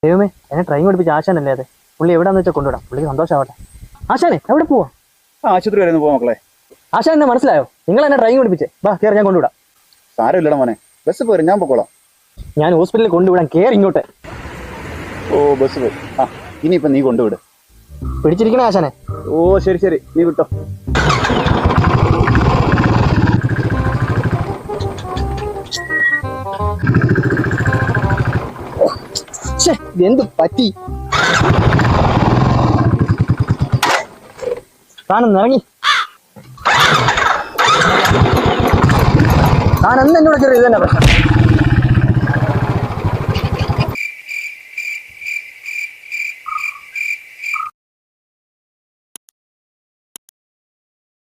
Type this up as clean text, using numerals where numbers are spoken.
ദൈവമേ, എന്നെ ട്രെയിൻ പഠിപ്പിച്ച ആശാനല്ലേ അത്. പുള്ളി എവിടെയാന്ന് വെച്ചാൽ കൊണ്ടുവിടാം, പുള്ളിക്ക് സന്തോഷമാവട്ടെ. ആശാനെ എവിടെ പോവാ? ആശുപത്രി വരെ പോവാ മക്കളെ. ആശാൻ എന്നെ മനസ്സിലായോ? നിങ്ങൾ എന്നെ ട്രെയിൻ പഠിപ്പിച്ചേ. വാ കയറി, ഞാൻ കൊണ്ടുവിടാം. സാരമില്ലടാ മോനെ, ബസ് പോരും, ഞാൻ പൊക്കോളാം. ഞാൻ ഹോസ്പിറ്റലിൽ കൊണ്ടുവിടാൻ, കയറി ഇങ്ങോട്ട്. ഓ ബസ് പോയി. ഇനിയിപ്പൊ നീ കൊണ്ടുവിട്. പിടിച്ചിരിക്കണേ ആശാനെ. ഓ ശരി ശരി, നീ വിട്ടോ. എന്ത് പറ്റി? താനൊന്ന് ഇറങ്ങി. താൻ എന്ന് എന്നോട് ചെറിയ ഇത് തന്നെ പ്രശ്നം.